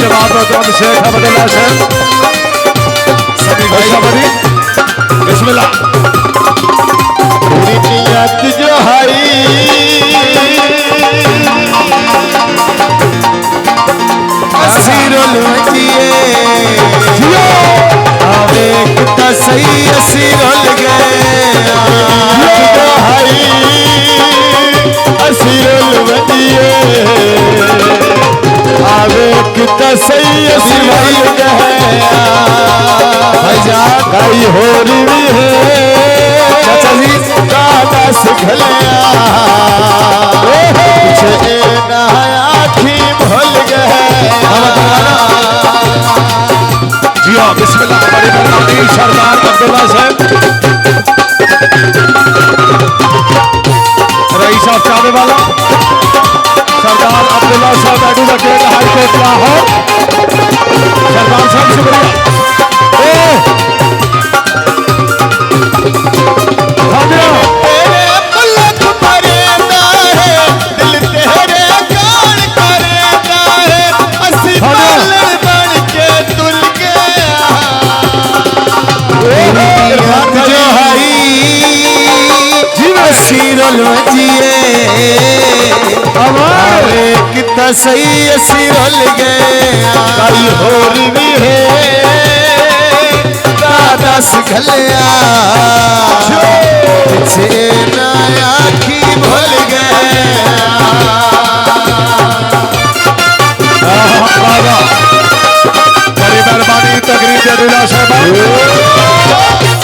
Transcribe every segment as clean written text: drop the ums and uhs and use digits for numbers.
जवाब मोहतरम शेख अब्दुल्ला शेख सभी भाई बड़ी बिस्मिल्लाह। पूरी नियत जो हई असीरुल वजिए आवे कितना सही असीरुल गए जो हई असीरुल वजिए आवे कितना सही असीरुल गए भाईजान गाई हो रही है चाचा जी दादा सिखलिया पीछे नया आखी भूल गए जी हाँ बिस्मिल्लाह। बड़ी मेहरबानी सरदार अब्दुल्ला साहब रईस साहब चाहने वाला सरदार अब्दुल्ला साहब एडवोकेट हाई कोर्ट लाहौर सरदार साहब शुक्रिया। हमारे कितना सही असीरुल गए कल हो रही है दादा सिखलिया पीछे नया की भूल गए। बड़ी मेहरबानी तकरीर अब्दुल्ला साहब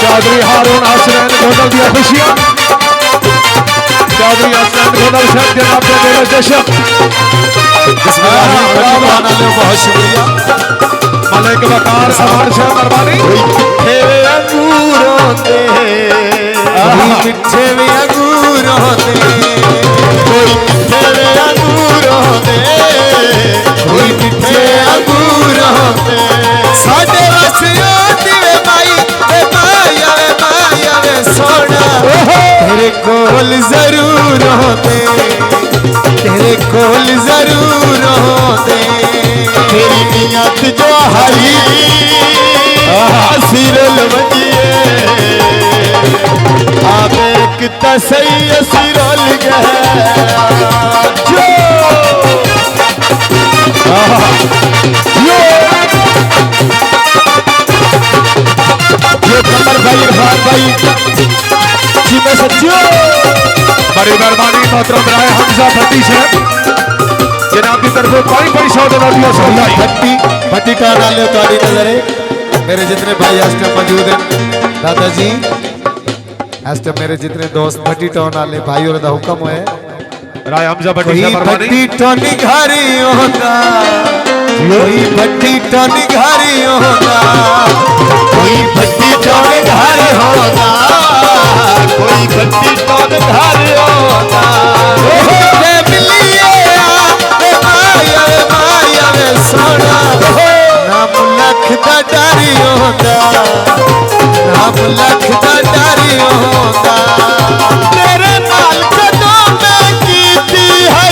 चौधरी हारून हसनैन गोदल दिया खुशियां चौधरी हसनैन गोदल साहब जनाब के दिल जश्न बहुत शुक्रिया मलिक वकार समान साहब मेहरबानी अंगूरों दे मिठे में अंगूरों दे कोई मिठे में अंगूरों दे कोई मिठे अंगूरों दे साडे वसियों दिवे माई वे सोना तेरे कोल जरूर होते तेरे कोल जरूर होते तेरी नियत जो हई असीरुल वजिए आवे कितना सही असीरुल गए जो कमर भाई इरफान भाई जी मैं सच्चो बड़ी मेहरबानी मोहतरम राय हमजा भट्टी साहब जनाब की तरफ कोई पैसा देना दिया सोलाई भट्टी भट्टी का नाम ले तुम्हारी नजर मेरे जितने भाई इस टाइम मौजूद हैं दादाजी इस टाइम मेरे जितने दोस्त भट्टी टाउन वाले भाई और दा हुक्म है राय हमजा भट्टी साहब मेहरबानी भट्टी टाउन घरी होगा कोई भट्टी टाउन घरी होगा कोई भट्टी टाउन घरी होगा कोई भट्टी टाउन घरी होगा रे मिलिए माया वे सोना नाम लख दा डरी होगा नाम लख दा डरी होगा तेरे नाल कदों मैं कीती है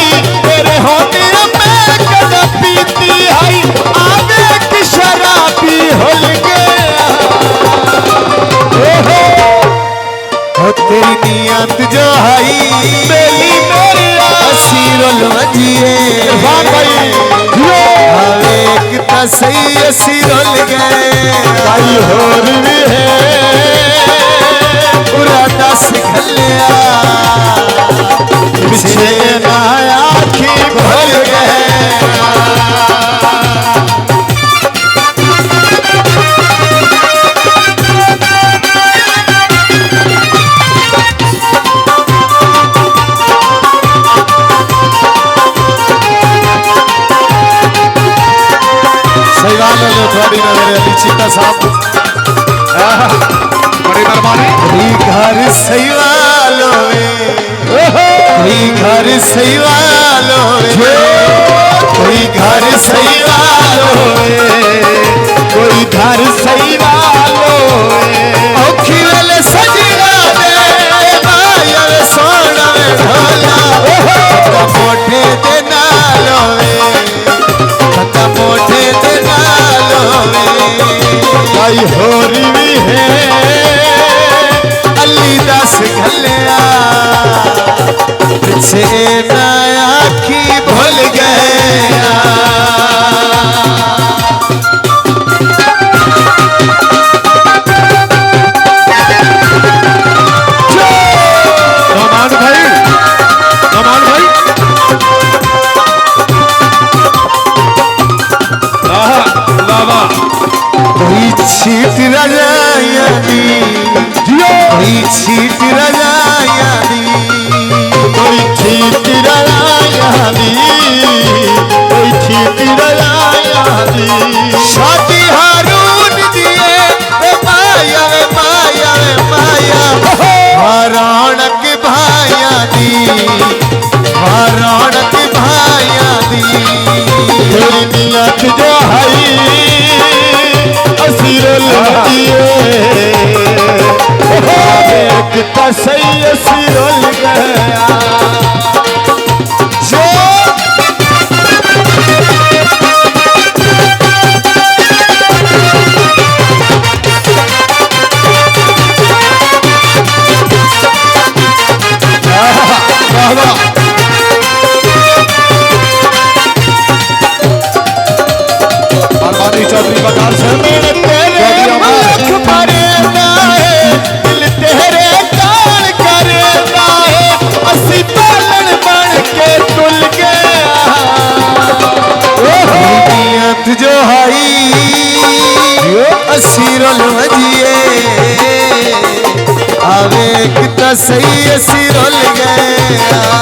तेरे होने मैं कदों पीती है आगे की शराबी भूल गया हो तेरी नियत जो है मेरी असीरुल वजिए आवे कितना सही असीरुल गए भाई हो रही है पूरा दस खलिया पीछे नया आखी भूल गए। थोड़ी नजर अली चीता साहब बड़ी मेहरबानी घर सही वालों कोई घर सही वालों कोई घर सही वालों कोई घर सही वालों औखी वेले सजना दे माया सोना ढोला मोटे दे नालों मोटे तो सही असी रुल गया जो अरमानी चौधरी बकार से तेरे मुल्क मरेंदा है दिल तेरे काल करेंदा है असी पालन बन के तुल गया नीयत जो हाई असी रुल वजिए आवे कि तो सही असी रुल गया